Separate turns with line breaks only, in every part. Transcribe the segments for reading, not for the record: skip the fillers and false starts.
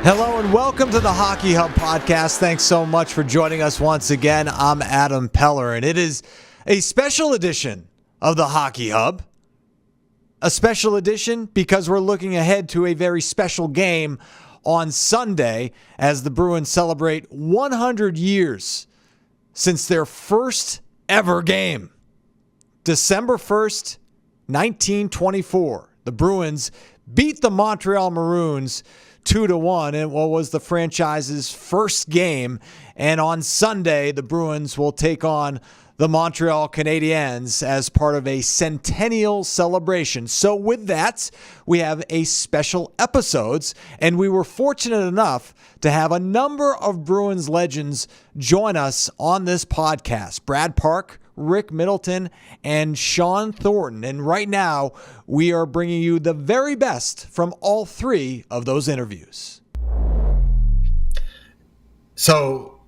Hello and welcome to the Hockey Hub podcast. Thanks so much for joining us once again. I'm Adam Pellerin. It is a special edition of the Hockey Hub. A special edition because we're looking ahead to a very special game on Sunday as the Bruins celebrate 100 years since their first ever game. December 1st, 1924. The Bruins beat the Montreal Maroons 2-1 in what was the franchise's first game. And on Sunday, the Bruins will take on the Montreal Canadiens as part of a Centennial celebration. So with that, we have a special episodes, and we were fortunate enough to have a number of Bruins legends join us on this podcast. Brad Park, Rick Middleton, and Shawn Thornton. And right now, we are bringing you the very best from all three of those interviews.
So,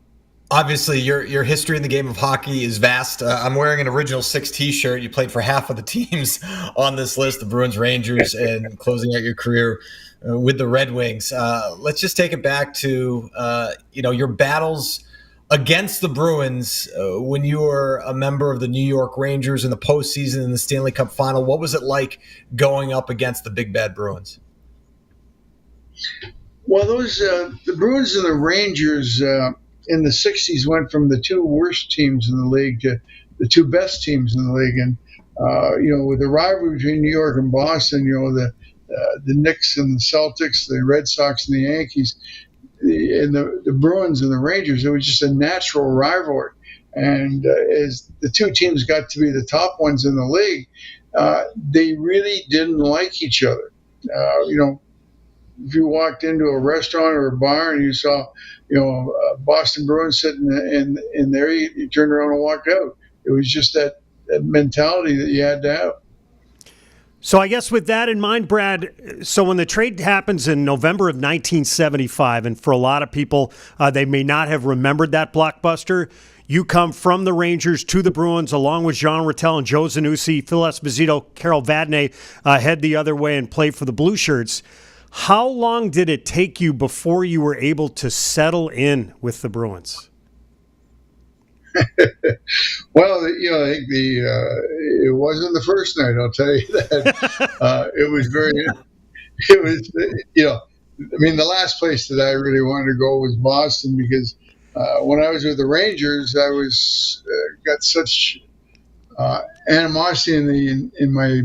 obviously, your history in the game of hockey is vast. I'm wearing an Original Six t-shirt. You played for half of the teams on this list, the Bruins, Rangers, and closing out your career with the Red Wings. Let's just take it back to your battles against the Bruins when you were a member of the New York Rangers in the postseason in the Stanley Cup final. What was it like going up against the big bad Bruins?
Well, the Bruins and the Rangers in the 60s went from the two worst teams in the league to the two best teams in the league. And, with the rivalry between New York and Boston, the Knicks and the Celtics, the Red Sox and the Yankees, and the Bruins and the Rangers, it was just a natural rivalry. And as the two teams got to be the top ones in the league, they really didn't like each other. If you walked into a restaurant or a bar and you saw, a Boston Bruins sitting in there, you turned around and walked out. It was just that mentality that you had to have.
So I guess with that in mind, Brad, so when the trade happens in November of 1975, and for a lot of people, they may not have remembered that blockbuster, you come from the Rangers to the Bruins along with Jean Rattel and Joe Zanussi, Phil Esposito, Carol Vadnais head the other way and play for the Blue Shirts. How long did it take you before you were able to settle in with the Bruins?
Well, I think it wasn't the first night. I'll tell you that. The last place that I really wanted to go was Boston because when I was with the Rangers, I was got such animosity in my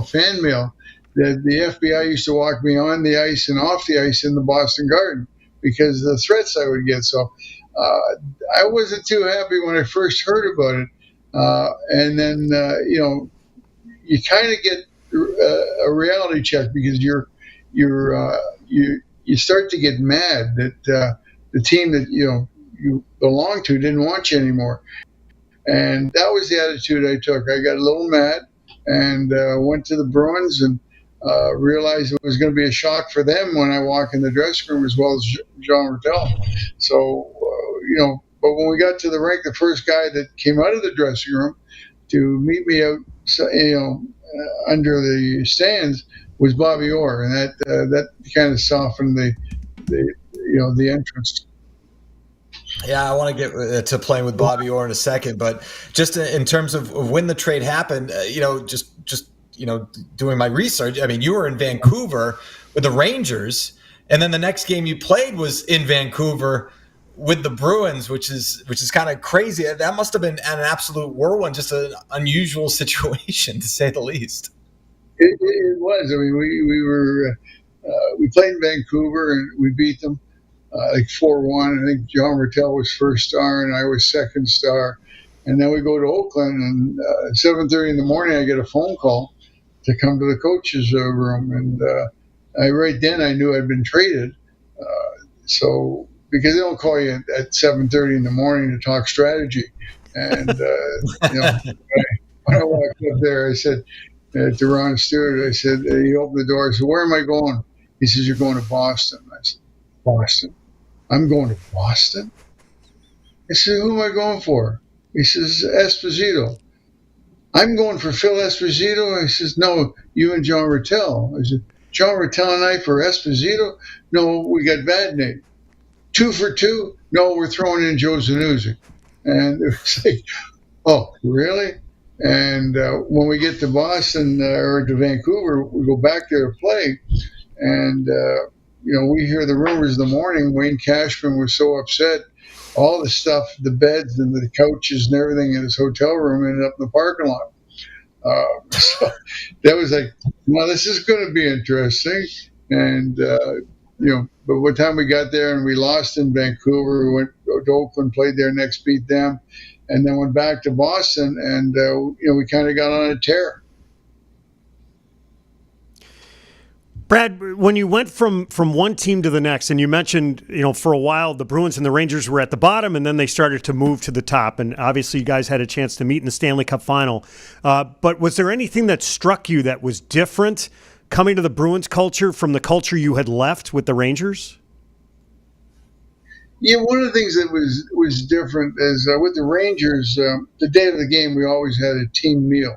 fan mail that the FBI used to walk me on the ice and off the ice in the Boston Garden because of the threats I would get. So I wasn't too happy when I first heard about it. And then, you kind of get a reality check because you start to get mad that the team that, you belong to didn't want you anymore. And that was the attitude I took. I got a little mad and went to the Bruins and realized it was going to be a shock for them when I walk in the dressing room as well as Jean Rattel. So, but when we got to the rink, the first guy that came out of the dressing room to meet me out, under the stands was Bobby Orr, and that kind of softened the entrance.
Yeah, I want to get to playing with Bobby Orr in a second, but just in terms of when the trade happened, doing my research, I mean, you were in Vancouver with the Rangers, and then the next game you played was in Vancouver with the Bruins, which is kind of crazy. That must have been an absolute whirlwind, just an unusual situation to say the least.
It was. I mean, we played in Vancouver and we beat them 4-1. I think Jean Rattel was first star and I was second star. And then we go to Oakland and 7:30 in the morning, I get a phone call to come to the coach's room. And right then I knew I'd been traded. Because they don't call you at 7:30 in the morning to talk strategy. And, when I walked up there, I said to Ron Stewart, he opened the door. I said, "Where am I going?" He says, "You're going to Boston." I said, "Boston? I'm going to Boston?" I said, "Who am I going for?" He says, "Esposito." "I'm going for Phil Esposito?" I says, "No, you and Jean Rattel." I said, John Rattellini for Esposito? No, we got Vadnais. 2 for 2? No, we're throwing in Joe Zanuzzi. And it was like, oh, really? And when we get to Boston or to Vancouver, we go back there to play. And, we hear the rumors in the morning. Wayne Cashman was so upset. All the stuff, the beds and the couches and everything in his hotel room ended up in the parking lot. So that was like, well, this is going to be interesting. And, but by the time we got there and we lost in Vancouver, we went to Oakland, played there next, beat them, and then went back to Boston, and, we kind of got on a tear.
Brad, when you went from one team to the next, and you mentioned, for a while the Bruins and the Rangers were at the bottom, and then they started to move to the top, and obviously you guys had a chance to meet in the Stanley Cup final. But was there anything that struck you that was different coming to the Bruins culture from the culture you had left with the Rangers?
Yeah, one of the things that was different is with the Rangers, the day of the game, we always had a team meal,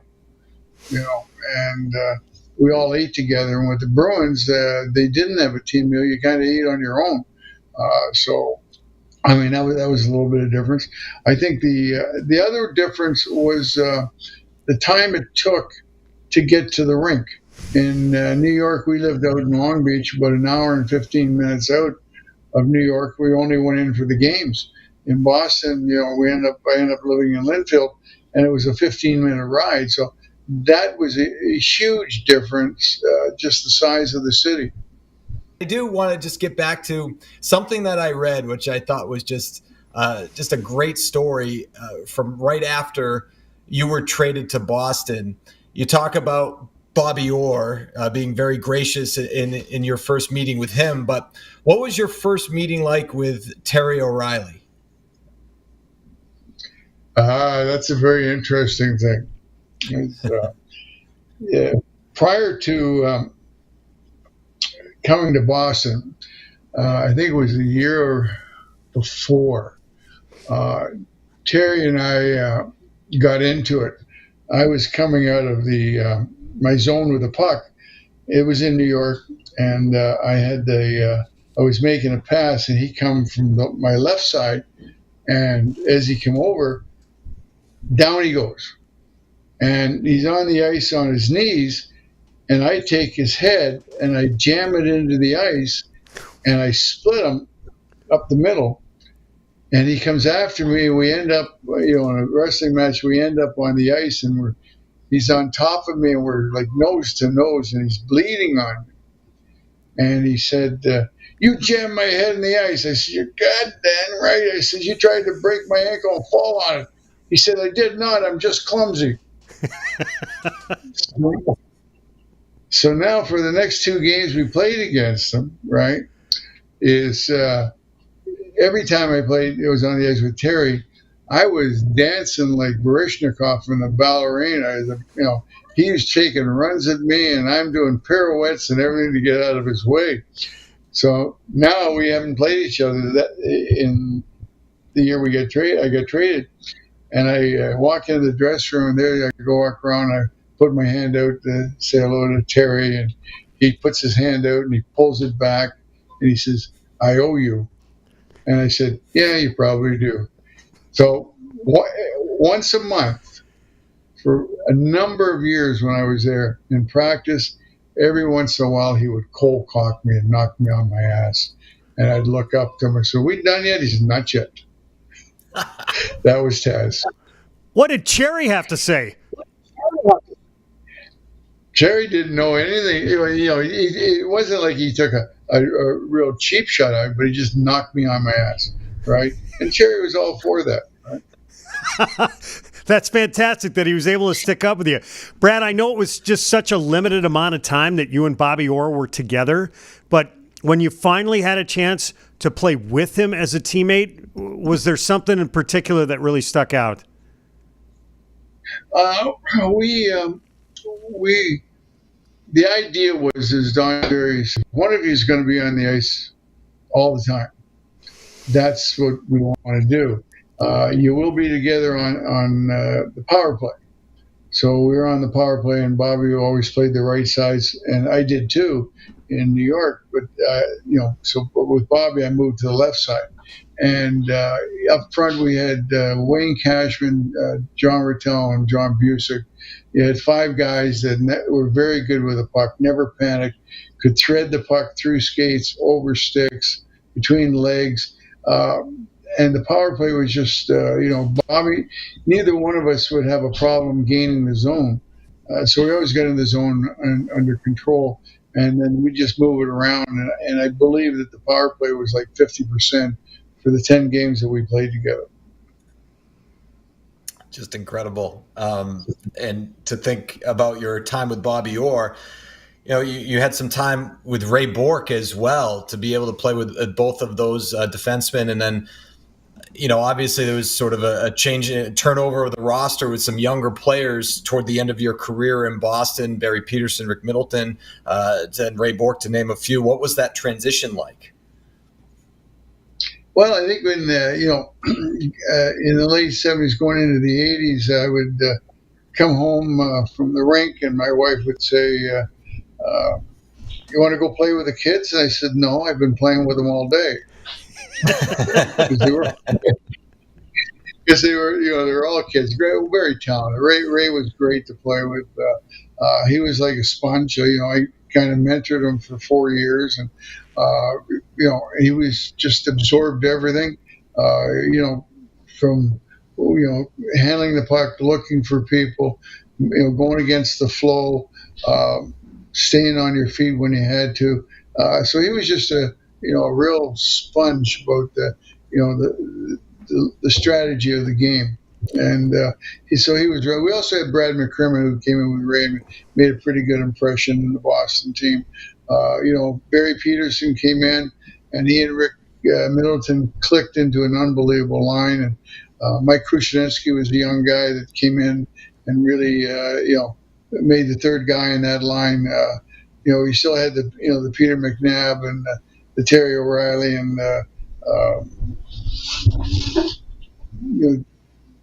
and we all ate together. And with the Bruins, they didn't have a team meal. You kind of eat on your own. That was a little bit of difference. I think the other difference was the time it took to get to the rink. In New York, we lived out in Long Beach, about an hour and 15 minutes out of New York. We only went in for the games. In Boston, I ended up living in Linfield, and it was a 15-minute ride. So that was a huge difference, just the size of the city.
I do want to just get back to something that I read, which I thought was just a great story from right after you were traded to Boston. You talk about Bobby Orr being very gracious in your first meeting with him, but what was your first meeting like with Terry O'Reilly?
That's a very interesting thing. Prior to coming to Boston, I think it was a year before, Terry and I got into it. I was coming out of my zone with the puck. It was in New York, and I was making a pass, and he come from my left side, and as he came over, down he goes. And he's on the ice on his knees, and I take his head and I jam it into the ice, and I split him up the middle. And he comes after me, and we end up, in a wrestling match, we end up on the ice, and he's on top of me, and we're like nose to nose, and he's bleeding on me. And he said, you jammed my head in the ice. I said, you're goddamn right. I said, you tried to break my ankle and fall on it. He said, I did not. I'm just clumsy. So now for the next 2 games we played against them, right, is every time I played, it was on the ice with Terry, I was dancing like Baryshnikov in the ballerina. He was taking runs at me, and I'm doing pirouettes and everything to get out of his way. So now we haven't played each other in the year I got traded. And I walk into the dressing room, and there I go walk around. I put my hand out to say hello to Terry, and he puts his hand out and he pulls it back, and he says, I owe you. And I said, yeah, you probably do. So once a month for a number of years when I was there in practice, every once in a while he would cold cock me and knock me on my ass. And I'd look up to him and say, we done yet? He said, not yet. That was Taz.
What did Cherry have to say?
Cherry didn't know anything. It wasn't like he took a real cheap shot at me, but he just knocked me on my ass, right? And Cherry was all for that, right?
That's fantastic that he was able to stick up with you. Brad, I know it was just such a limited amount of time that you and Bobby Orr were together, but when you finally had a chance to play with him as a teammate, was there something in particular that really stuck out?
The idea was, as Don Berry said, one of you is going to be on the ice all the time. That's what we want to do. You will be together on the power play. So we were on the power play, and Bobby always played the right sides, and I did too in New York. But but with Bobby, I moved to the left side. And up front, we had Wayne Cashman, John Rattel, and John Busick. You had 5 guys that were very good with the puck, never panicked, could thread the puck through skates, over sticks, between legs. And the power play was just, Bobby, neither one of us would have a problem gaining the zone. So we always got in the zone under control. And then we just move it around. And I believe that the power play was like 50% for the 10 games that we played together.
Just incredible. And to think about your time with Bobby Orr, you had some time with Ray Bourque as well to be able to play with both of those defensemen. And then, obviously there was sort of a change in turnover of the roster with some younger players toward the end of your career in Boston, Barry Peterson, Rick Middleton, and Ray Bourque, to name a few. What was that transition like?
Well, I think when, in the late 70s, going into the 80s, I would come home from the rink, and my wife would say, you want to go play with the kids? And I said, no, I've been playing with them all day. Because they were all kids, very talented. Ray was great to play with. He was like a sponge. I kind of mentored him for 4 years, and he was just absorbed everything. From handling the puck, looking for people, going against the flow, staying on your feet when you had to. So he was just a real sponge about the strategy of the game. And so he was. We also had Brad McCrimmon, who came in with Ray and made a pretty good impression in the Boston team. Barry Peterson came in, and he and Rick Middleton clicked into an unbelievable line. And Mike Krushinski was a young guy that came in and really, made the third guy in that line. We still had the Peter McNabb and the Terry O'Reilly and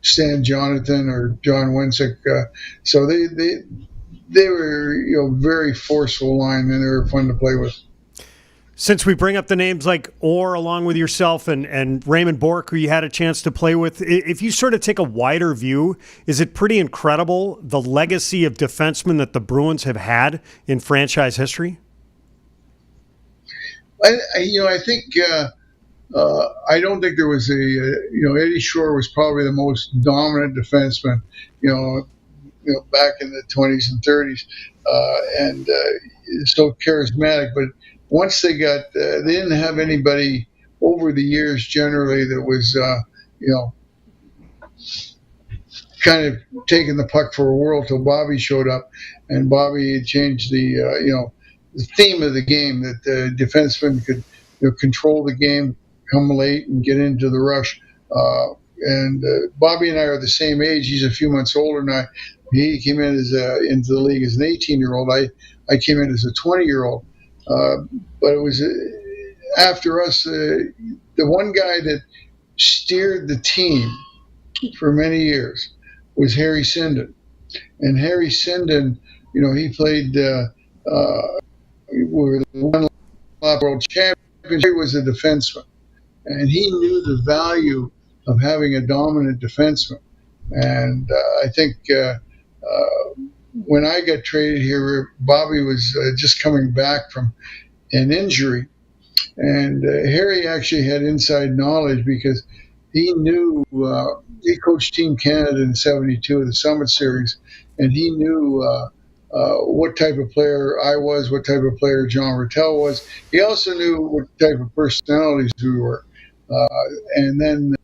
Stan Jonathan or John Winsick. So they were very forceful line, and they were fun to play with.
Since we bring up the names like Orr along with yourself and Raymond Bourque, who you had a chance to play with, if you sort of take a wider view, is it pretty incredible the legacy of defensemen that the Bruins have had in franchise history?
I think I don't think there was Eddie Shore was probably the most dominant defenseman, back in the 20s and 30s, and so charismatic. But once they didn't have anybody over the years generally that was, kind of taking the puck for a whirl till Bobby showed up, and Bobby had changed the theme of the game, that the defenseman could control the game, come late, and get into the rush. And Bobby and I are the same age. He's a few months older than I. He came in into the league as an 18-year-old. I came in as a 20-year-old. But it was after us, the one guy that steered the team for many years was Harry Sinden. And Harry Sinden, he played we won the world championship. He was a defenseman, and he knew the value of having a dominant defenseman. And I think when I got traded here, Bobby was just coming back from an injury, and Harry actually had inside knowledge because he knew he coached Team Canada in '72, the Summit Series, and he knew what type of player I was, what type of player John Rattel was. He also knew what type of personalities we were. And then,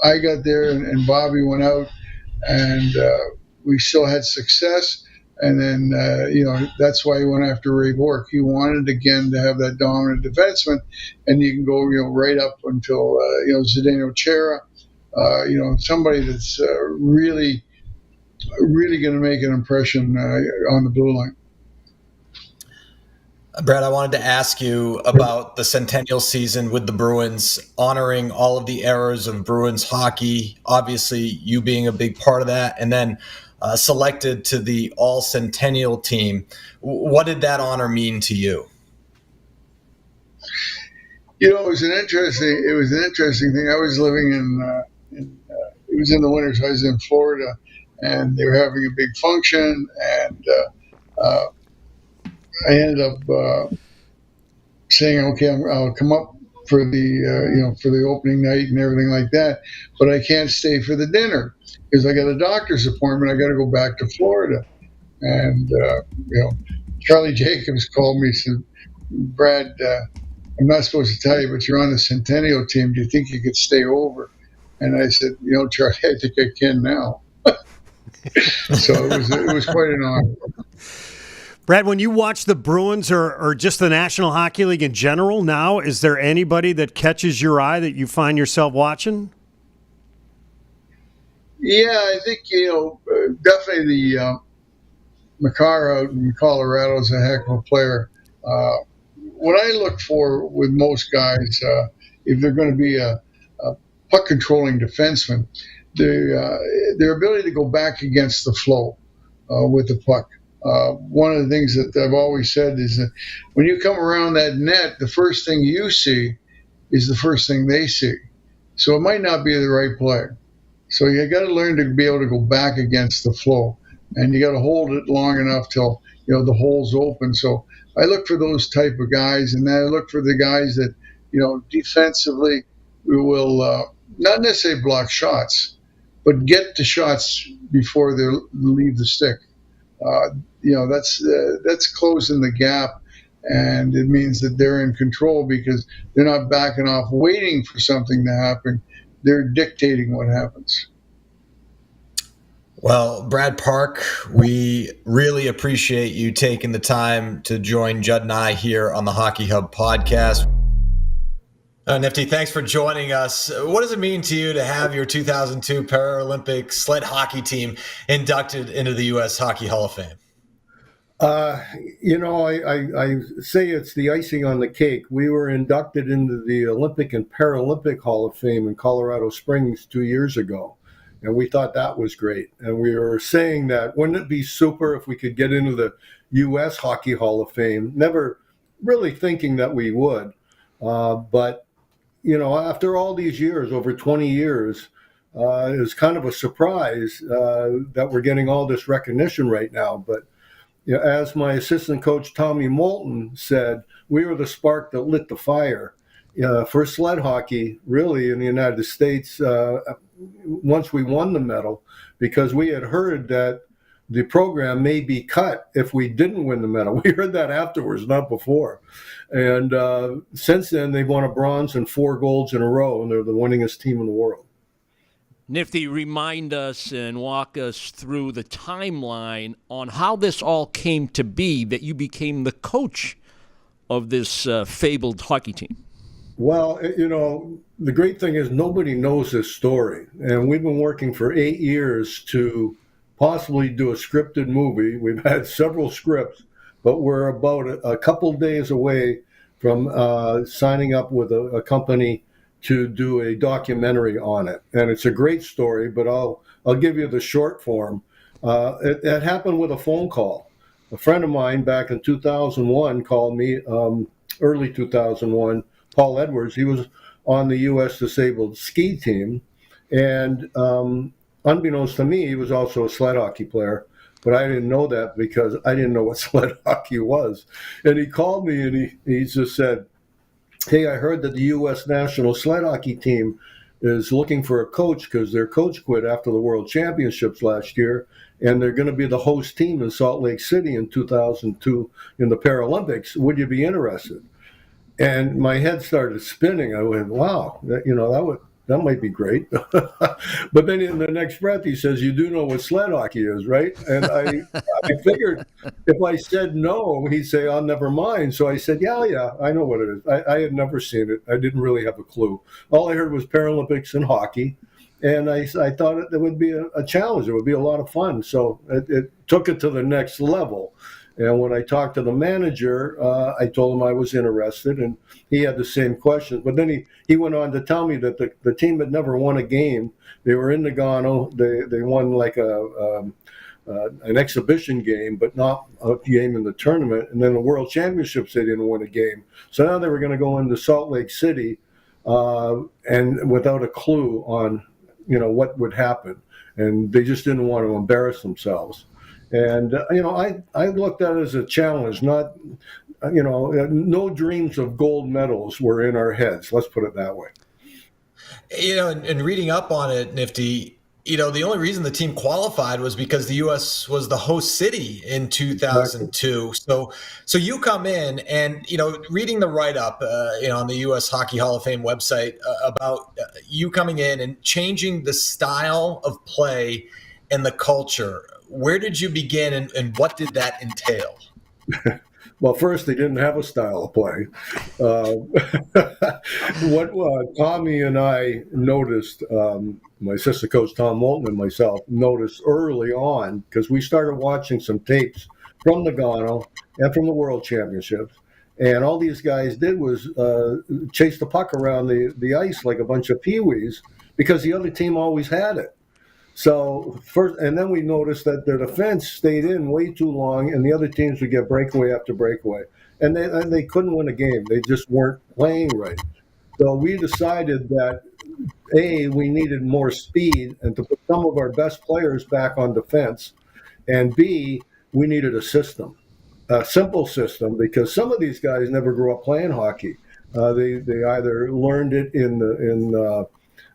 I got there and Bobby went out, and we still had success. And then, that's why he went after Ray Bourque. He wanted, again, to have that dominant defenseman. And you can go, right up until, Zdeno Chara, somebody that's really going to make an impression on the blue line.
Brad, I wanted to ask you about the Centennial season with the Bruins, honoring all of the eras of Bruins hockey, obviously you being a big part of that, and then selected to the All-Centennial team. What did that honor mean to you?
It was an interesting thing. I was living it was in the winter, so I was in Florida, and they were having a big function, and I ended up saying, okay, I'll come up for the opening night and everything like that, but I can't stay for the dinner because I got a doctor's appointment. I got to go back to Florida. And, Charlie Jacobs called me and said, Brad, I'm not supposed to tell you, but you're on the Centennial team. Do you think you could stay over? And I said, Charlie, I think I can now. So it was quite an honor.
Brad, when you watch the Bruins or just the National Hockey League in general now, is there anybody that catches your eye that you find yourself watching?
Yeah, I think, definitely the Makar out in Colorado is a heck of a player. What I look for with most guys, if they're going to be a puck controlling defenseman, their ability to go back against the flow with the puck. One of the things that I've always said is that when you come around that net, the first thing you see is the first thing they see. So it might not be the right play. So you got to learn to be able to go back against the flow, and you got to hold it long enough till the hole's open. So I look for those type of guys, and then I look for the guys that defensively will not necessarily block shots, but get to shots before they leave the stick. That's closing the gap, and it means that they're in control because they're not backing off waiting for something to happen. They're dictating what happens.
Well, Brad Park, we really appreciate you taking the time to join Judd and I here on the Hockey Hub podcast. Nifty, thanks for joining us. What does it mean to you to have your 2002 Paralympic sled hockey team inducted into the U.S. Hockey Hall of Fame?
I say it's the icing on the cake. We were inducted into the Olympic and Paralympic Hall of Fame in Colorado Springs 2 years ago, and we thought that was great. And we were saying that, wouldn't it be super if we could get into the U.S. Hockey Hall of Fame? Never really thinking that we would. But, after all these years, over 20 years, it was kind of a surprise that we're getting all this recognition right now. But as my assistant coach, Tommy Moulton, said, we were the spark that lit the fire for sled hockey, really, in the United States, once we won the medal, because we had heard that the program may be cut if we didn't win the medal. We heard that afterwards, not before. And since then, they've won a bronze and 4 golds in a row, and they're the winningest team in the world.
Nifty, remind us and walk us through the timeline on how this all came to be, that you became the coach of this fabled hockey team.
Well, the great thing is nobody knows this story. And we've been working for 8 years to possibly do a scripted movie. We've had several scripts, but we're about a couple days away from signing up with a company to do a documentary on it. And it's a great story, but I'll give you the short form. It happened with a phone call. A friend of mine back in 2001 called me, early 2001, Paul Edwards. He was on the U.S. disabled ski team. And unbeknownst to me, he was also a sled hockey player. But I didn't know that because I didn't know what sled hockey was. And he called me and he just said, hey, I heard that the U.S. national sled hockey team is looking for a coach because their coach quit after the World Championships last year, and they're going to be the host team in Salt Lake City in 2002 in the Paralympics. Would you be interested? And my head started spinning. I went, wow, that might be great. But then in the next breath, he says, you do know what sled hockey is, right? And I figured if I said no, he'd say, oh, never mind. So I said, yeah, I know what it is. I had never seen it. I didn't really have a clue. All I heard was Paralympics and hockey. And I thought it would be a challenge. It would be a lot of fun. So it took it to the next level. And when I talked to the manager, I told him I was interested, and he had the same questions. But then he went on to tell me that the team had never won a game. They were in Nagano. They won like an exhibition game, but not a game in the tournament. And then the World Championships, they didn't win a game. So now they were going to go into Salt Lake City and without a clue on, what would happen. And they just didn't want to embarrass themselves. And, I looked at it as a challenge, not, no dreams of gold medals were in our heads. Let's put it that way.
And reading up on it, Nifty, the only reason the team qualified was because the U.S. was the host city in 2002. Exactly. So you come in and, reading the write-up, on the U.S. Hockey Hall of Fame website about you coming in and changing the style of play and the culture. Where did you begin and what did that entail?
Well, first, they didn't have a style of play. What Tommy and I noticed, my assistant coach Tom Moulton and myself noticed early on, because we started watching some tapes from Nagano and from the World Championships, and all these guys did was chase the puck around the ice like a bunch of peewees because the other team always had it. So first, and then we noticed that their defense stayed in way too long, and the other teams would get breakaway after breakaway, and they couldn't win a game. They just weren't playing right. So we decided that we needed more speed and to put some of our best players back on defense, and B, we needed a system, a simple system, because some of these guys never grew up playing hockey. They either learned it in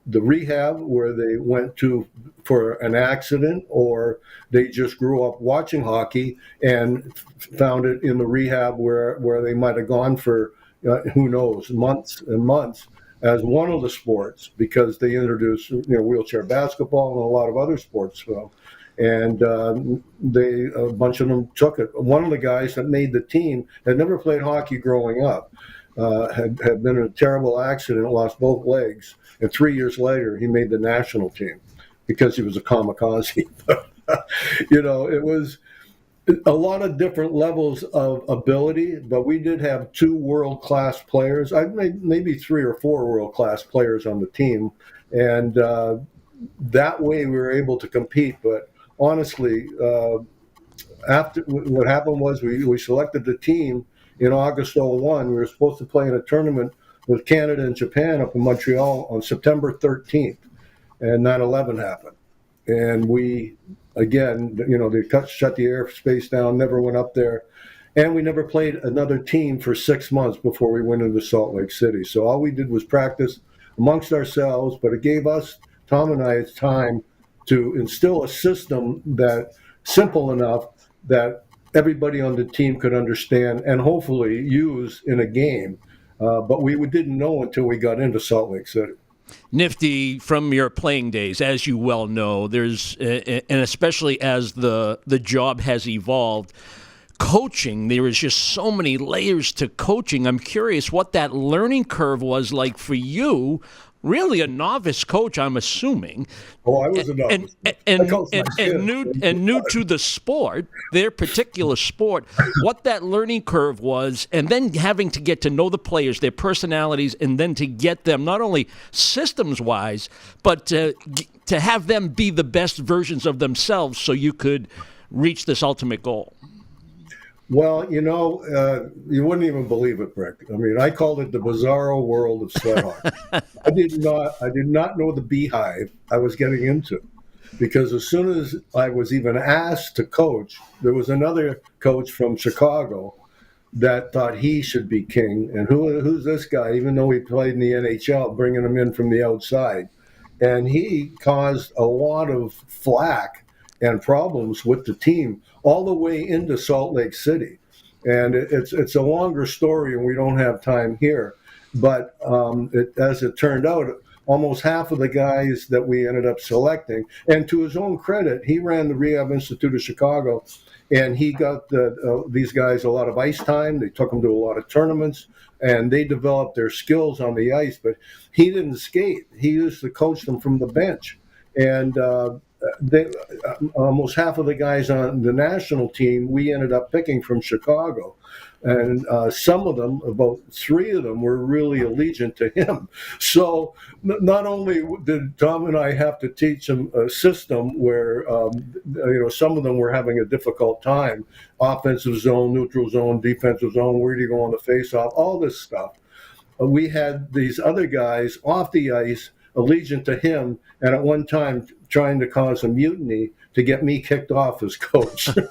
the rehab where they went to for an accident, or they just grew up watching hockey and found it in the rehab where they might have gone for, who knows, months and months as one of the sports, because they introduced wheelchair basketball and a lot of other sports. And a bunch of them took it. One of the guys that made the team had never played hockey growing up, had been in a terrible accident, lost both legs, and 3 years later he made the national team because he was a kamikaze. It was a lot of different levels of ability, but we did have 2 world-class players. I've made maybe 3 or 4 world-class players on the team, and that way we were able to compete. But honestly, after what happened was we selected the team in August 2001. We were supposed to play in a tournament with Canada and Japan up in Montreal on September 13th, and 9/11 happened. And we, again, they shut the airspace down, never went up there, and we never played another team for 6 months before we went into Salt Lake City. So all we did was practice amongst ourselves, but it gave us, Tom and I, time to instill a system that simple enough that everybody on the team could understand and hopefully use in a game. But we didn't know until we got into Salt Lake City.
Nifty, from your playing days, as you well know, there's, and especially as the job has evolved, coaching, there is just so many layers to coaching. I'm curious what that learning curve was like for you. Really a novice coach, I'm assuming.
Oh, I was a novice.
And new to the sport, their particular sport, what that learning curve was, and then having to get to know the players, their personalities, and then to get them not only systems-wise, but to have them be the best versions of themselves so you could reach this ultimate goal.
Well, you wouldn't even believe it, Brick. I mean, I called it the bizarro world of sled hockey. I did not know the beehive I was getting into, because as soon as I was even asked to coach, there was another coach from Chicago that thought he should be king. And who's this guy? Even though he played in the NHL, bringing him in from the outside, and he caused a lot of flack and problems with the team all the way into Salt Lake City. And it's a longer story, and we don't have time here. But as it turned out, almost half of the guys that we ended up selecting, and to his own credit, he ran the Rehab Institute of Chicago, and he got these guys a lot of ice time. They took them to a lot of tournaments, and they developed their skills on the ice. But he didn't skate. He used to coach them from the bench. And almost half of the guys on the national team, we ended up picking from Chicago. And some of them, about 3 of them, were really allegiant to him. So not only did Tom and I have to teach them a system where, some of them were having a difficult time, offensive zone, neutral zone, defensive zone, where do you go on the face-off, all this stuff. We had these other guys off the ice, allegiant to him, and at one time trying to cause a mutiny to get me kicked off as coach. That's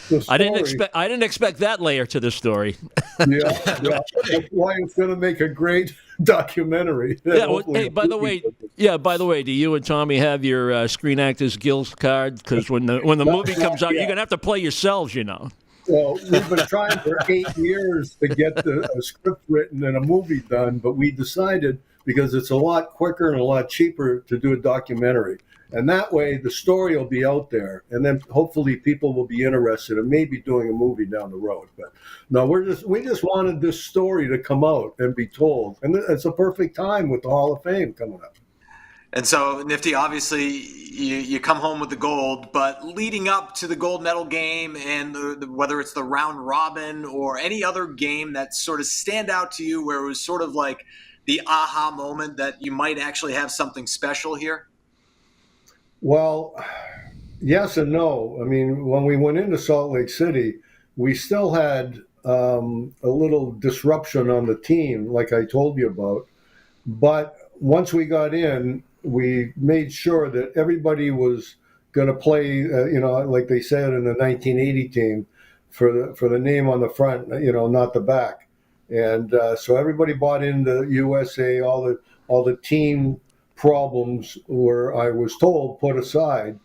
the story.
I didn't expect that layer to the story.
Yeah. That's why it's going to make a great documentary.
Yeah. Well, hey, by the way, do you and Tommy have your Screen Actors Guild card? Because when the movie comes out, you're going to have to play yourselves, you know.
Well, we've been trying for 8 years to get a script written and a movie done, but we decided, because it's a lot quicker and a lot cheaper to do a documentary. And that way the story will be out there, and then hopefully people will be interested in maybe doing a movie down the road. But no, we just wanted this story to come out and be told. And it's a perfect time with the Hall of Fame coming up.
And so, Nifty, obviously, you come home with the gold, but leading up to the gold medal game and whether it's the round robin or any other game that sort of stand out to you where it was sort of like the aha moment that you might actually have something special here?
Well, yes and no. I mean, when we went into Salt Lake City, we still had a little disruption on the team, like I told you about. But once we got in, we made sure that everybody was going to play, like they said in the 1980 team, for the name on the front, not the back. And so everybody bought into USA. All the team problems were, I was told, put aside.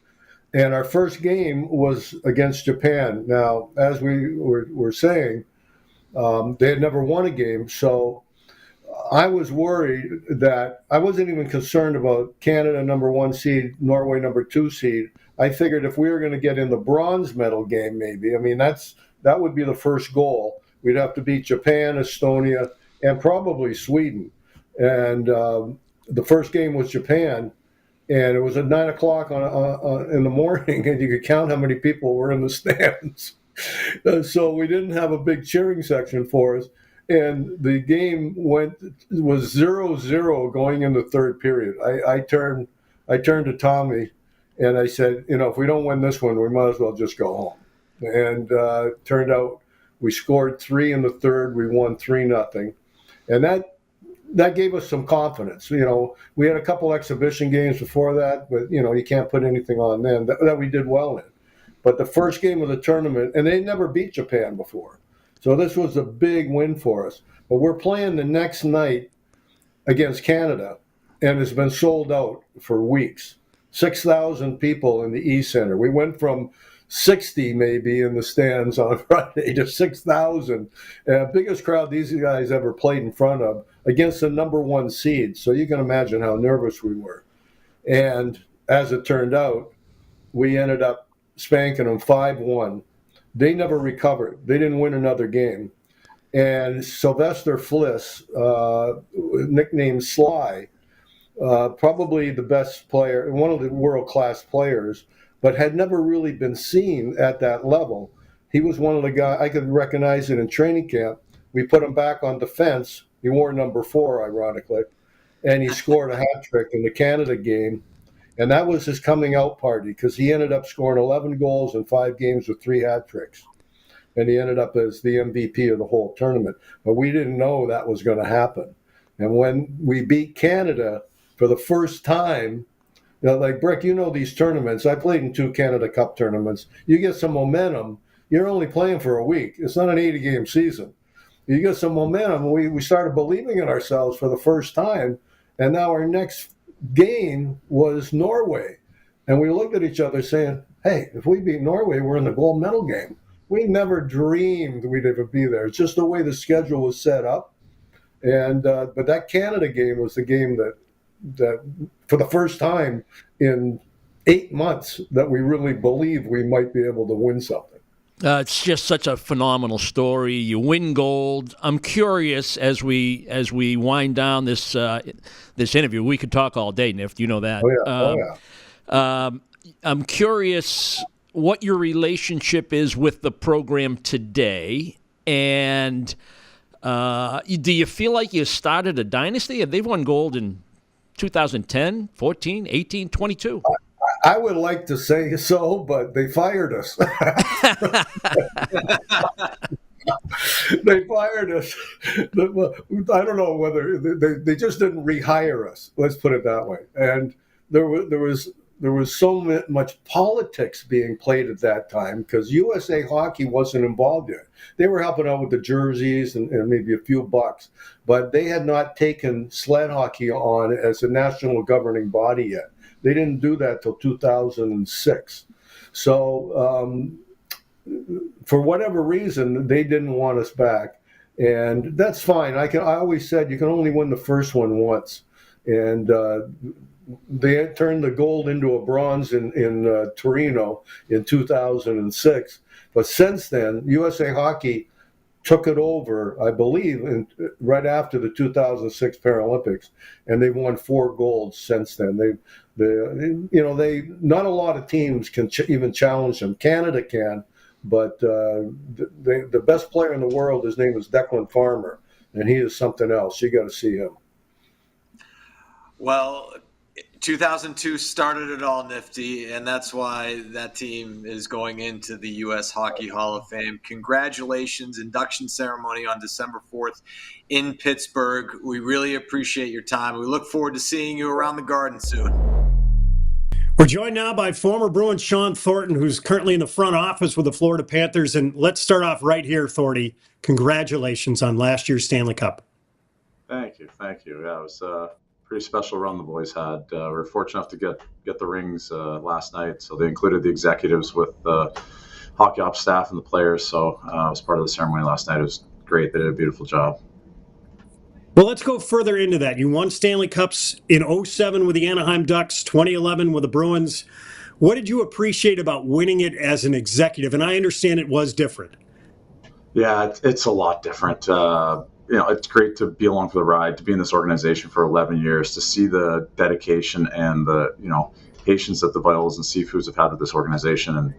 And our first game was against Japan. Now, as we were saying, they had never won a game, so I was worried that I wasn't even concerned about Canada #1 seed, Norway #2 seed. I figured if we were going to get in the bronze medal game, maybe, I mean, that would be the first goal. We'd have to beat Japan, Estonia, and probably Sweden. And the first game was Japan, and it was at 9 o'clock in the morning, and you could count how many people were in the stands. So we didn't have a big cheering section for us. And the game was 0-0 going in the third period. I turned to Tommy and I said, if we don't win this one, we might as well just go home. And turned out we scored 3 in the third. We won 3-0. And that gave us some confidence. We had a couple exhibition games before that, but you can't put anything on them that we did well in. But the first game of the tournament, and they never beat Japan before. So this was a big win for us. But we're playing the next night against Canada, and it's been sold out for weeks. 6,000 people in the E Center. We went from 60 maybe in the stands on Friday to 6,000. Biggest crowd these guys ever played in front of against the #1 seed. So you can imagine how nervous we were. And as it turned out, we ended up spanking them 5-1. They never recovered. They didn't win another game. And Sylvester Fliss, nicknamed Sly, probably the best player, one of the world-class players, but had never really been seen at that level. He was one of the guys, I could recognize it in training camp. We put him back on defense. He wore #4, ironically, and he scored a hat trick in the Canada game. And that was his coming out party because he ended up scoring 11 goals in 5 games with 3 hat tricks. And he ended up as the MVP of the whole tournament. But we didn't know that was going to happen. And when we beat Canada for the first time, like Brick, these tournaments. I played in 2 Canada Cup tournaments. You get some momentum. You're only playing for a week. It's not an 80-game season. You get some momentum. We started believing in ourselves for the first time. And now our next game was Norway, and we looked at each other saying, hey, if we beat Norway, we're in the gold medal game. We never dreamed we'd ever be there. It's just the way the schedule was set up. And but that Canada game was the game that for the first time in 8 months that we really believed we might be able to win something.
It's just such a phenomenal story. You win gold. I'm curious as we wind down this interview. We could talk all day, Nift. You know that. I'm curious what your relationship is with the program today, and do you feel like you started a dynasty? They've won gold in 2010, 14, 18, 22.
I would like to say so, but they fired us. They fired us. I don't know whether they just didn't rehire us. Let's put it that way. And there was so much politics being played at that time because USA Hockey wasn't involved yet. They were helping out with the jerseys and maybe a few bucks, but they had not taken sled hockey on as a national governing body yet. They didn't do that till 2006. So for whatever reason, they didn't want us back. And that's fine. I always said you can only win the first one once. And they turned the gold into a bronze in Torino in 2006. But since then, USA Hockey took it over, I believe, right after the 2006 Paralympics, and they've won 4 golds since then. They not a lot of teams can even challenge them. Canada can, but the best player in the world, his name is Declan Farmer, and he is something else. You got to see him.
Well, 2002 started it all, Nifty, and that's why that team is going into the U.S. Hockey Hall of Fame. Congratulations. Induction ceremony on December 4th in Pittsburgh. We really appreciate your time. We look forward to seeing you around the Garden soon.
We're joined now by former Bruin Shawn Thornton, who's currently in the front office with the Florida Panthers. And let's start off right here, Thorny. Congratulations on last year's Stanley Cup.
Thank you. Yeah, it was pretty special run the boys had. We were fortunate enough to get the rings last night, so they included the executives with the hockey ops staff and the players. So I was part of the ceremony last night. It was great. They did a beautiful job.
Well, let's go further into that. You won Stanley Cups in 2007 with the Anaheim Ducks, 2011 with the Bruins. What did you appreciate about winning it as an executive? And I understand it was different.
Yeah, it's a lot different. It's great to be along for the ride, to be in this organization for 11 years, to see the dedication and the patience that the Vitals and Seafoods have had with this organization, and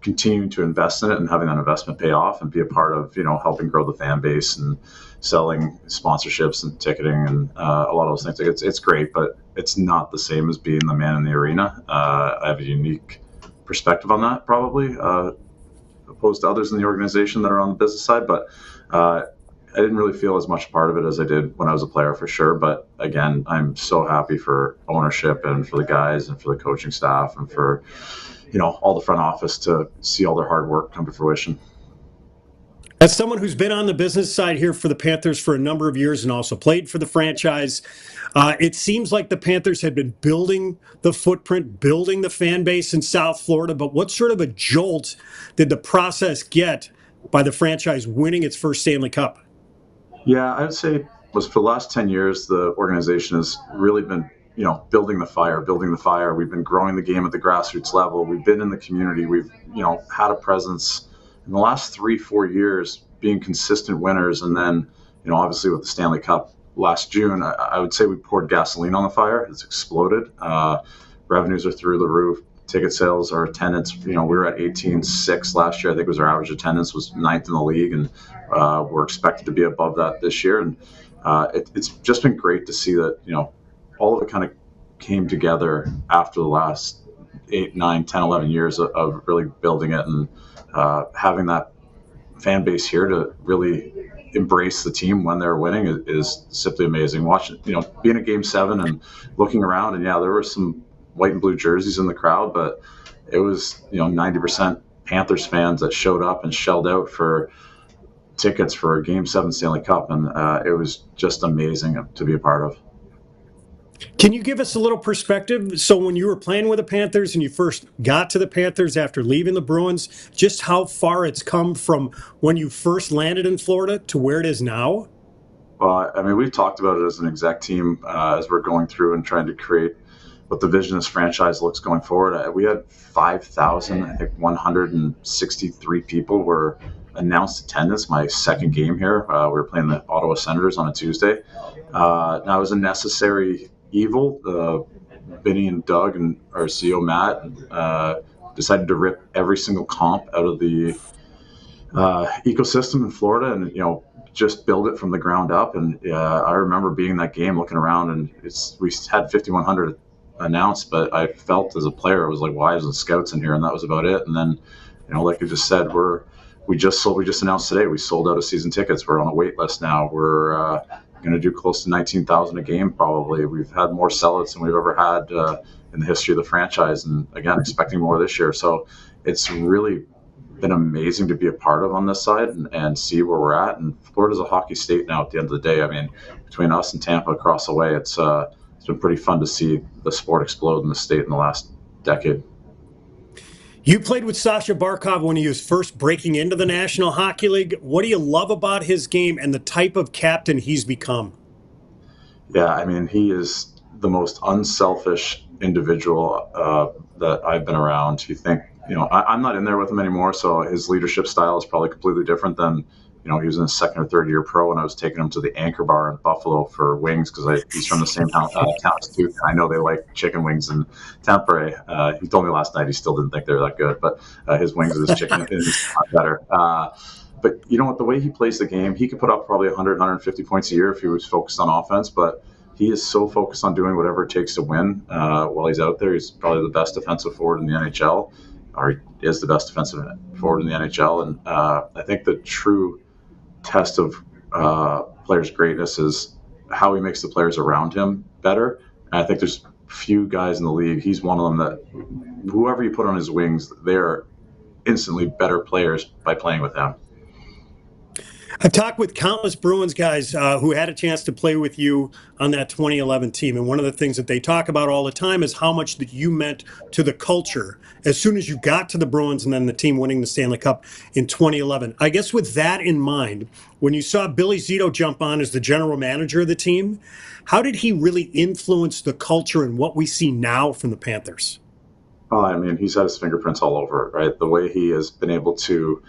continuing to invest in it and having that investment pay off and be a part of helping grow the fan base and selling sponsorships and ticketing and a lot of those things. It's great, but it's not the same as being the man in the arena. I have a unique perspective on that, probably, opposed to others in the organization that are on the business side. But I didn't really feel as much part of it as I did when I was a player, for sure. But again, I'm so happy for ownership and for the guys and for the coaching staff and for all the front office to see all their hard work come to fruition.
As someone who's been on the business side here for the Panthers for a number of years and also played for the franchise, it seems like the Panthers had been building the footprint, building the fan base in South Florida. But what sort of a jolt did the process get by the franchise winning its first Stanley Cup?
Yeah, I would say was for the last 10 years, the organization has really been, building the fire. We've been growing the game at the grassroots level. We've been in the community. We've, had a presence in the last 3-4 years, being consistent winners. And then, obviously with the Stanley Cup last June, I would say we poured gasoline on the fire. It's exploded. Revenues are through the roof. Ticket sales, our attendance, we were at 18.6 last year. I think it was our average attendance was 9th in the league, and we're expected to be above that this year. And it's just been great to see that, all of it kind of came together after the last 8, 9, 10, 11 years of really building it and having that fan base here to really embrace the team when they're winning is simply amazing. Watching, being at Game 7 and looking around, and there were some white and blue jerseys in the crowd, but it was 90% Panthers fans that showed up and shelled out for tickets for a Game 7 Stanley Cup, and it was just amazing to be a part of.
Can you give us a little perspective? So when you were playing with the Panthers and you first got to the Panthers after leaving the Bruins, just how far it's come from when you first landed in Florida to where it is now?
Well, I mean, we've talked about it as an exec team as we're going through and trying to create what the vision of this franchise looks going forward. We had 5,000, I think 163 people were announced attendance. My second game here, we were playing the Ottawa Senators on a Tuesday. Now it was a necessary evil. Benny and Doug and our CEO Matt decided to rip every single comp out of the ecosystem in Florida, and just build it from the ground up. And I remember being in that game, looking around, and we had 5,100 announced, but I felt as a player, it was like wives and scouts in here, and that was about it. And then, like I just said, we just announced today we sold out of season tickets. We're on a wait list now. We're going to do close to 19,000 a game probably. We've had more sellouts than we've ever had in the history of the franchise, and again, expecting more this year. So it's really been amazing to be a part of on this side and see where we're at. And Florida's a hockey state now at the end of the day. I mean, between us and Tampa across the way, it's been pretty fun to see the sport explode in the state in the last decade.
You played with Sasha Barkov when he was first breaking into the National Hockey League. What do you love about his game and the type of captain he's become?
Yeah, I mean, he is the most unselfish individual that I've been around. You think, I'm not in there with him anymore, so his leadership style is probably completely different than, he was in his second or third year pro, and I was taking him to the Anchor Bar in Buffalo for wings because he's from the same town as too. I know they like chicken wings in Tampa. He told me last night he still didn't think they were that good, but his wings and his chicken is not better. But you know what? The way he plays the game, he could put up probably 100, 150 points a year if he was focused on offense, but he is so focused on doing whatever it takes to win while he's out there. He's probably the best defensive forward in the NHL, or he is the best defensive forward in the NHL. And I think the true test of players' greatness is how he makes the players around him better. And I think there's few guys in the league. He's one of them that whoever you put on his wings, they're instantly better players by playing with him.
I've talked with countless Bruins guys who had a chance to play with you on that 2011 team. And one of the things that they talk about all the time is how much that you meant to the culture as soon as you got to the Bruins and then the team winning the Stanley Cup in 2011. I guess with that in mind, when you saw Billy Zito jump on as the general manager of the team, how did he really influence the culture and what we see now from the Panthers?
Oh, I mean, he's had his fingerprints all over it, right? The way he has been able to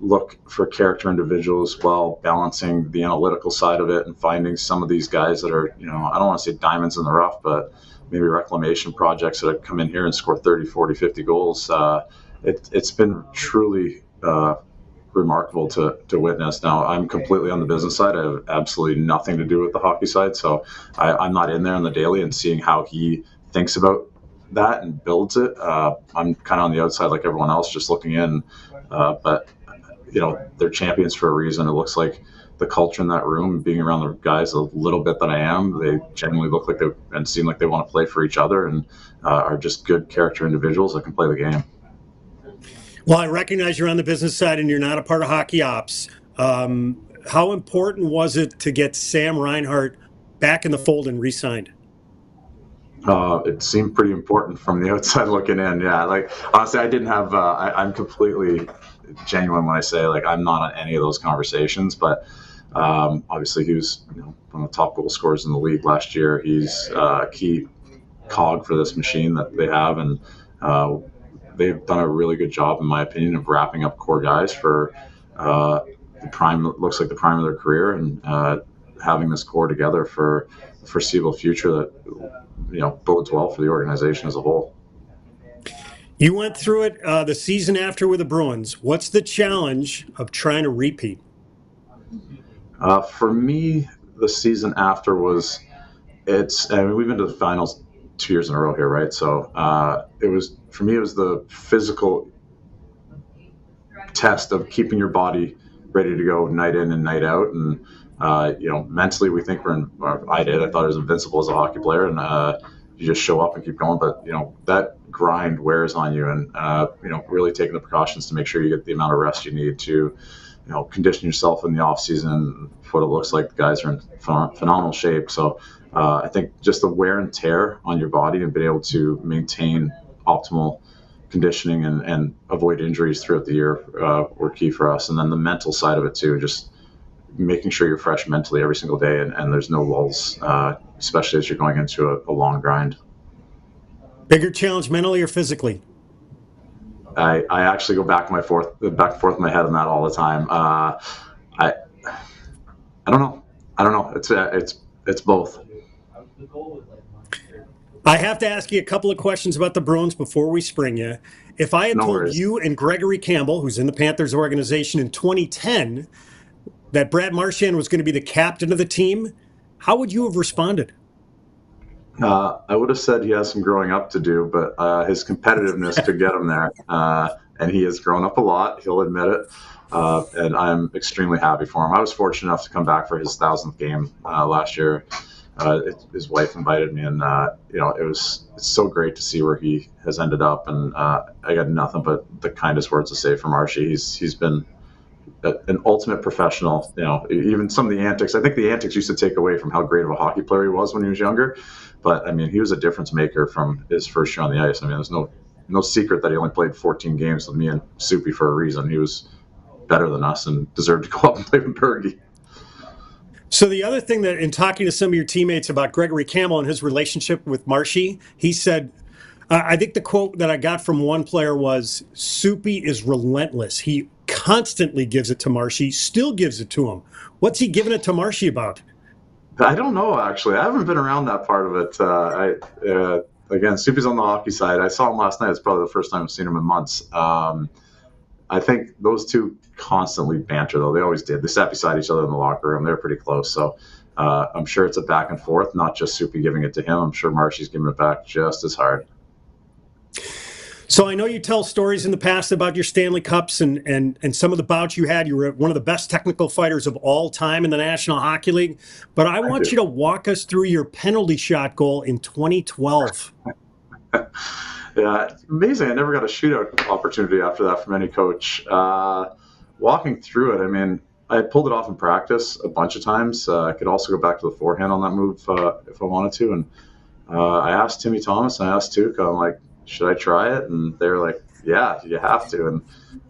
look for character individuals while balancing the analytical side of it and finding some of these guys that are, I don't want to say diamonds in the rough, but maybe reclamation projects that have come in here and score 30, 40, 50 goals. It's been truly remarkable to witness. Now, I'm completely on the business side. I have absolutely nothing to do with the hockey side, so I'm not in there on the daily and seeing how he thinks about that and builds it. I'm kind of on the outside like everyone else, just looking in. But they're champions for a reason. It looks like the culture in that room, being around the guys a little bit that I am, they genuinely look like they and seem like they want to play for each other and are just good character individuals that can play the game.
Well, I recognize you're on the business side and you're not a part of hockey ops. How important was it to get Sam Reinhart back in the fold and re-signed?
It seemed pretty important from the outside looking in. Yeah, like honestly, I didn't have. I'm completely genuine when I say I'm not on any of those conversations. But obviously, he was one of the top goal scorers in the league last year. He's a key cog for this machine that they have, and they've done a really good job, in my opinion, of wrapping up core guys for the prime. Looks like the prime of their career, and having this core together for the foreseeable future that bodes well for the organization as a whole.
You went through it the season after with the Bruins. What's the challenge of trying to repeat?
For me, the season after we've been to the finals 2 years in a row here, right? So it was the physical test of keeping your body ready to go night in and night out. And mentally, we think I thought I was invincible as a hockey player, and you just show up and keep going. But that grind wears on you, and really taking the precautions to make sure you get the amount of rest you need to, condition yourself in the off season. What it looks like, the guys are in phenomenal shape. So I think just the wear and tear on your body and being able to maintain optimal conditioning and avoid injuries throughout the year were key for us. And then the mental side of it too, just making sure you're fresh mentally every single day and there's no lulls, especially as you're going into a long grind.
Bigger challenge mentally or physically?
I actually go back and forth in my head on that all the time. I don't know. It's both.
I have to ask you a couple of questions about the Bruins before we spring you. If I had
No
told
worries.
you and Gregory Campbell, who's in the Panthers organization in 2010, that Brad Marchand was going to be the captain of the team, how would you have responded?
I would have said he has some growing up to do, but his competitiveness could get him there. And he has grown up a lot. He'll admit it. And I'm extremely happy for him. I was fortunate enough to come back for his 1,000th game last year. His wife invited me, and it's so great to see where he has ended up. And I got nothing but the kindest words to say for Marshy. He's been an ultimate professional. Even some of the antics. I think the antics used to take away from how great of a hockey player he was when he was younger. But I mean, he was a difference maker from his first year on the ice. I mean, there's no secret that he only played 14 games with me and Soupy for a reason. He was better than us and deserved to go up and play with Bergie.
So the other thing that, in talking to some of your teammates about Gregory Campbell and his relationship with Marshy, he said, I think the quote that I got from one player was, Soupy is relentless. He constantly gives it to Marshy, still gives it to him. What's he giving it to Marshy about?
I don't know, actually. I haven't been around that part of it. Again, Soupy's on the hockey side. I saw him last night. It's probably the first time I've seen him in months. I think those two constantly banter, though. They always did. They sat beside each other in the locker room. They're pretty close. So I'm sure it's a back and forth, not just Soupy giving it to him. I'm sure Marshy's giving it back just as hard.
So I know you tell stories in the past about your Stanley Cups and some of the bouts you had. You were one of the best technical fighters of all time in the National Hockey League. But I want you to walk us through your penalty shot goal in 2012.
Yeah, amazing. I never got a shootout opportunity after that from any coach. Walking through it, I mean, I had pulled it off in practice a bunch of times. I could also go back to the forehand on that move if I wanted to. And I asked Timmy Thomas and I asked Tuukka, I'm like, should I try it? And they were like, yeah, you have to. And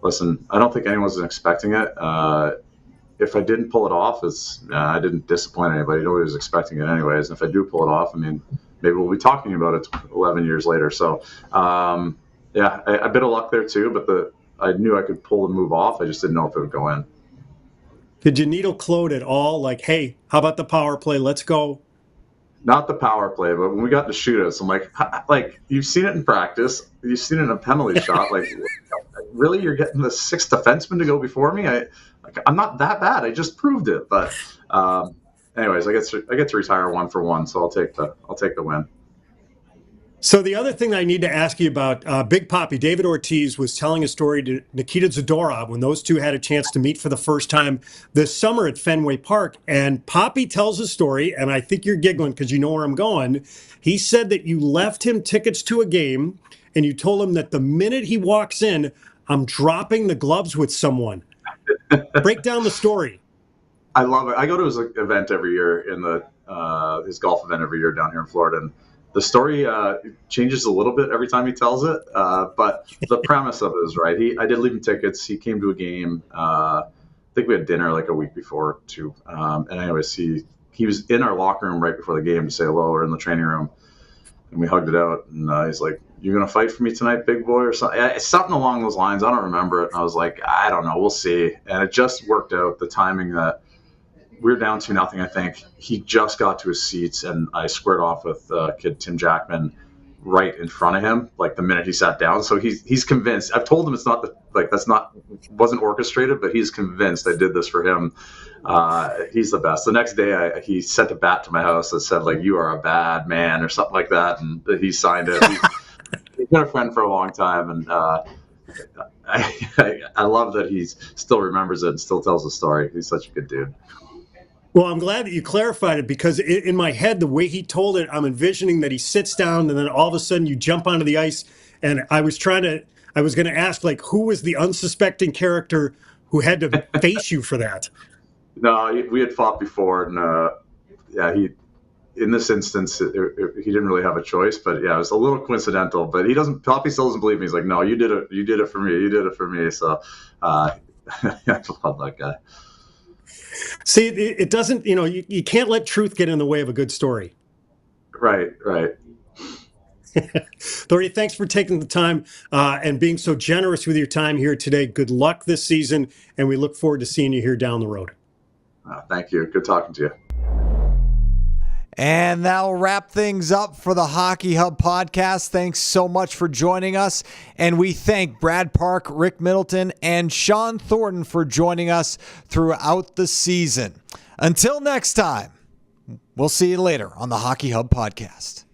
listen, I don't think anyone was expecting it. If I didn't pull it off, I didn't disappoint anybody. Nobody was expecting it anyways. And if I do pull it off, I mean, maybe we'll be talking about it 11 years later. So, a bit of luck there too, but I knew I could pull the move off. I just didn't know if it would go in.
Did you needle Claude at all? Like, hey, how about the power play? Let's go.
Not the power play, but when we got to shootouts, I'm like, you've seen it in practice. You've seen it in a penalty shot. Like, really, you're getting the sixth defenseman to go before me? I'm not that bad. I just proved it. But anyways, I get to retire 1-for-1, so I'll take the win.
So the other thing I need to ask you about, Big Papi, David Ortiz, was telling a story to Nikita Zadorov when those two had a chance to meet for the first time this summer at Fenway Park. And Papi tells a story, and I think you're giggling because you know where I'm going. He said that you left him tickets to a game, and you told him that the minute he walks in, I'm dropping the gloves with someone. Break down the story.
I love it. I go to his event every year his golf event every year down here in Florida, and the story changes a little bit every time he tells it, but the premise of it is right. I did leave him tickets. He came to a game. I think we had dinner like a week before too. And anyways, he was in our locker room right before the game to say hello, or in the training room, and we hugged it out. And he's like, "You gonna fight for me tonight, big boy?" or something along those lines. I don't remember it. And I was like, "I don't know. We'll see." And it just worked out. The timing that. We were down 2-0, I think. He just got to his seats, and I squared off with kid Tim Jackman right in front of him, like the minute he sat down. So he's convinced. I've told him it's not wasn't orchestrated, but he's convinced I did this for him. He's the best. The next day, he sent a bat to my house that said, like, "You are a bad man," or something like that, and he signed it. He's been a friend for a long time, and I love that he still remembers it and still tells the story. He's such a good dude.
Well, I'm glad that you clarified it, because in my head, the way he told it, I'm envisioning that he sits down and then all of a sudden you jump onto the ice. And I was going to ask, like, who was the unsuspecting character who had to face you for that?
No, we had fought before, and in this instance, he didn't really have a choice. But yeah, it was a little coincidental. But Papi still doesn't believe me. He's like, "No, you did it. You did it for me. You did it for me." So I love that guy.
See, it doesn't, you can't let truth get in the way of a good story.
Right.
Thorny, thanks for taking the time and being so generous with your time here today. Good luck this season, and we look forward to seeing you here down the road.
Thank you. Good talking to you.
And that'll wrap things up for the Hockey Hub podcast. Thanks so much for joining us. And we thank Brad Park, Rick Middleton, and Shawn Thornton for joining us throughout the season. Until next time, we'll see you later on the Hockey Hub podcast.